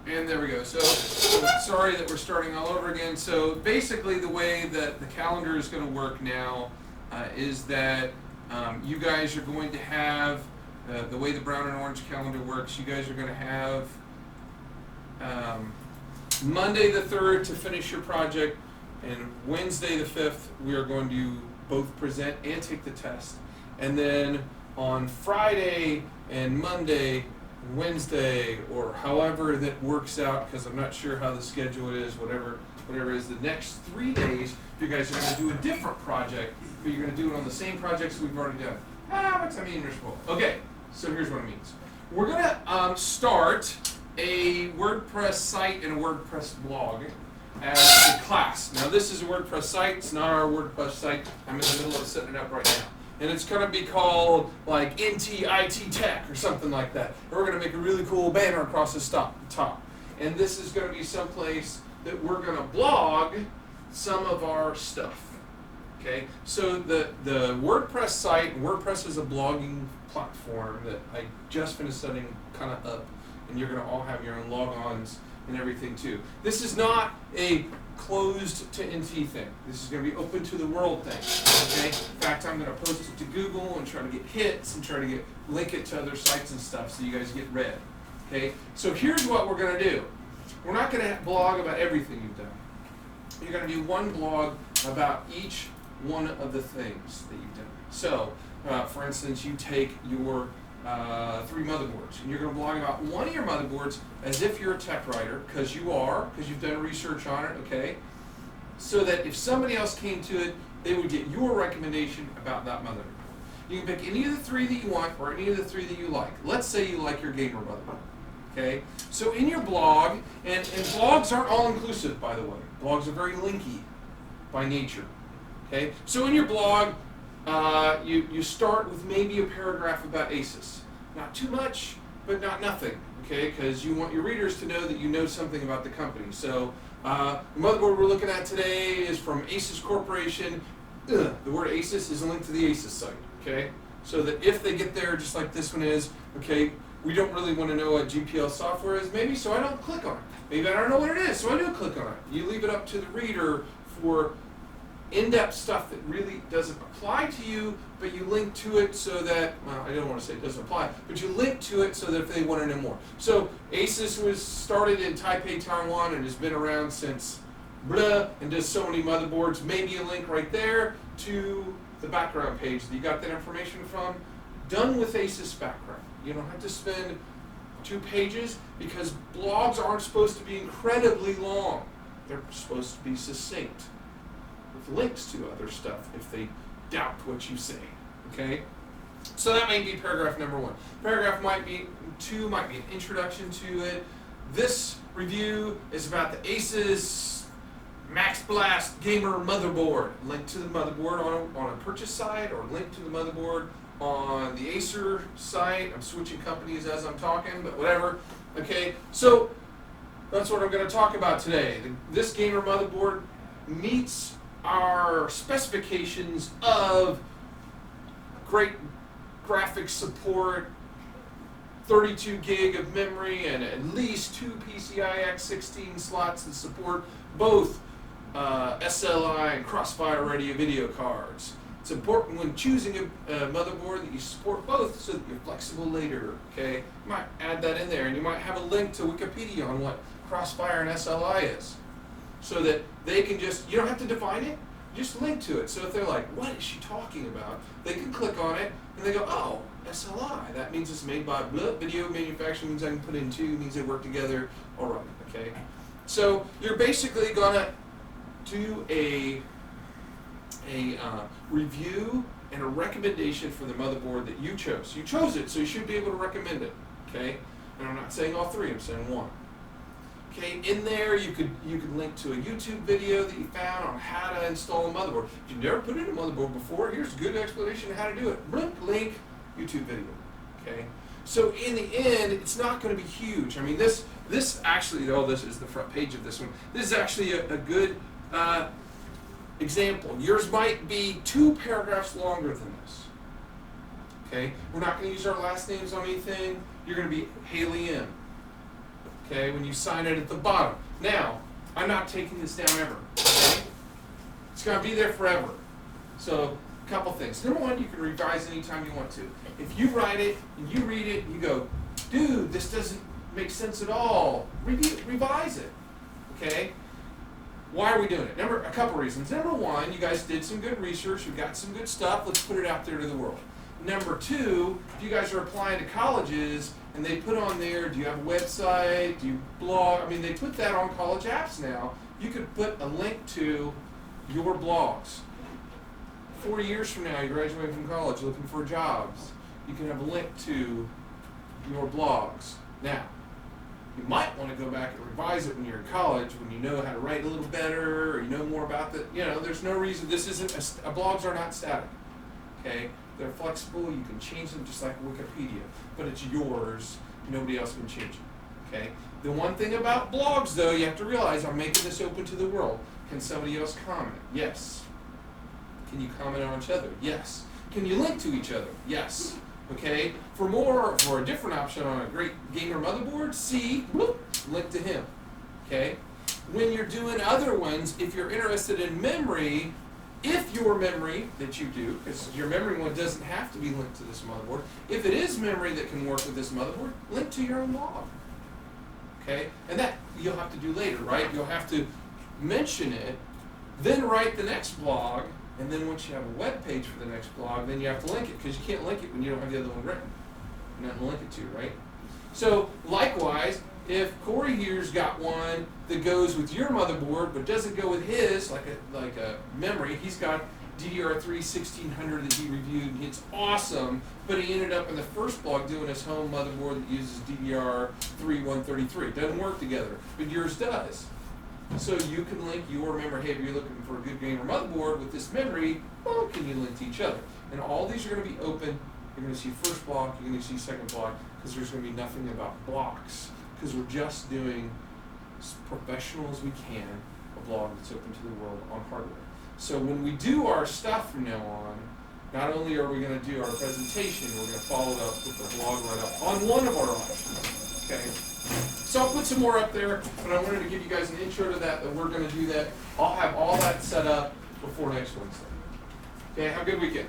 And there we go. So sorry that we're starting all over again. So basically the way that the calendar is going to work now is that you guys are going to have, the way the brown and orange calendar works, you guys are going to have Monday the 3rd to finish your project, and Wednesday the 5th we are going to both present and take the test. And then on Friday and Monday, Wednesday, or however that works out, because I'm not sure how the schedule is, whatever is the next 3 days, you guys are going to do a different project, but you're going to do it on the same projects we've already done. What's that mean, Interval? Okay, so here's what it means. We're going to start a WordPress site and a WordPress blog as a class. Now this is a WordPress site, it's not our WordPress site. I'm in the middle of setting it up right now. And it's going to be called like NTIT Tech or something like that. And we're going to make a really cool banner across the top. And this is going to be someplace that we're going to blog some of our stuff. Okay? So the WordPress site, WordPress is a blogging platform that I just finished setting kind of up. And you're going to all have your own logons and everything too. This is not a closed to NT thing. This is going to be open to the world thing. Okay? In fact, I'm going to post it to Google and try to get hits and try to link it to other sites and stuff so you guys get read. Okay? So here's what we're going to do. We're not going to blog about everything you've done. You're going to do one blog about each one of the things that you've done. So, for instance, you take your 3 motherboards, and you're going to blog about one of your motherboards as if you're a tech writer, because you are, because you've done research on it, okay? So that if somebody else came to it, they would get your recommendation about that motherboard. You can pick any of the 3 that you want, or any of the 3 that you like. Let's say you like your gamer motherboard, okay? So in your blog, and blogs aren't all-inclusive, by the way. Blogs are very linky by nature, okay? So in your blog, you start with maybe a paragraph about ASUS. Not too much, but not nothing, okay? Because you want your readers to know that you know something about the company. So the motherboard we're looking at today is from ASUS Corporation. The word ASUS is a link to the ASUS site, okay? So that if they get there, just like this one is, okay, we don't really want to know what GPL software is, maybe, so I don't click on it. Maybe I don't know what it is, so I do click on it. You leave it up to the reader for in-depth stuff that really doesn't apply to you, but you link to it so that, well, I don't want to say it doesn't apply, but you link to it so that if they want to know more. So ASUS was started in Taipei, Taiwan, and has been around since blah, and does so many motherboards. Maybe a link right there to the background page that you got that information from. Done with ASUS background. You don't have to spend 2 pages, because blogs aren't supposed to be incredibly long. They're supposed to be succinct, with links to other stuff if they doubt what you say, okay? So that may be paragraph number 1. Paragraph might be 2, might be an introduction to it. This review is about the ASUS Max Blast Gamer motherboard. Link to the motherboard on a purchase site, or link to the motherboard on the Acer site. I'm switching companies as I'm talking, but whatever, okay? So that's what I'm going to talk about today. This gamer motherboard meets our specifications of great graphics support, 32 gig of memory, and at least 2 PCI X16 slots that support both SLI and Crossfire radio video cards. It's important when choosing a motherboard that you support both, so that you're flexible later, okay? You might add that in there, and you might have a link to Wikipedia on what Crossfire and SLI is, so that they can just, you don't have to define it, just link to it. So if they're like, what is she talking about? They can click on it, and they go, oh, SLI, that means it's made by blah, video manufacturing, means I can put in 2, means they work together, all right, okay? So you're basically gonna do a review and a recommendation for the motherboard that you chose. You chose it, so you should be able to recommend it, okay? And I'm not saying all 3, I'm saying 1. Okay, in there you could link to a YouTube video that you found on how to install a motherboard. If you've never put in a motherboard before, here's a good explanation of how to do it. Link, YouTube video. Okay? So in the end, it's not going to be huge. I mean, this actually, this is the front page of this one. This is actually a good example. Yours might be 2 paragraphs longer than this. Okay? We're not going to use our last names on anything. You're going to be Haley M. Okay, when you sign it at the bottom. Now, I'm not taking this down ever. Okay? It's going to be there forever. So, a couple things. Number one, you can revise anytime you want to. If you write it and you read it and you go, dude, this doesn't make sense at all, revise it. Okay? Why are we doing it? A couple reasons. Number one, you guys did some good research, you got some good stuff, let's put it out there to the world. Number two, if you guys are applying to colleges and they put on there, do you have a website, do you blog? I mean, they put that on college apps now. You could put a link to your blogs. 4 years from now, you're graduating from college looking for jobs. You can have a link to your blogs. Now, you might want to go back and revise it when you're in college, when you know how to write a little better, or you know more about the, there's no reason, this isn't, blogs are not static, okay? They're flexible, you can change them just like Wikipedia, but it's yours, nobody else can change it, okay? The one thing about blogs, though, you have to realize, I'm making this open to the world. Can somebody else comment? Yes. Can you comment on each other? Yes. Can you link to each other? Yes. Okay? For a different option on a great gamer motherboard, link to him. Okay? When you're doing other ones, if you're interested in memory, if your memory that you do, because your memory one doesn't have to be linked to this motherboard, if it is memory that can work with this motherboard, link to your own blog. Okay? And that you'll have to do later, right? You'll have to mention it, then write the next blog, and then once you have a web page for the next blog, then you have to link it, because you can't link it when you don't have the other one written. Nothing to link it to, right? So, likewise, if Corey here's got one that goes with your motherboard, but doesn't go with his, like a memory, he's got DDR3 1600 that he reviewed, and it's awesome, but he ended up in the first blog doing his home motherboard that uses DDR3 133. Doesn't work together, but yours does. So you can link your memory. Hey, if you're looking for a good gamer motherboard with this memory, well, can you link to each other? And all these are going to be open. You're going to see first block, you're going to see second block, because there's going to be nothing about blocks, because we're just doing as professional as we can a blog that's open to the world on hardware. So when we do our stuff from now on, not only are we going to do our presentation, we're going to follow it up with the blog write-up on one of our options. Okay. So I'll put some more up there, but I wanted to give you guys an intro to that we're going to do that. I'll have all that set up before next Wednesday. Okay, have a good weekend.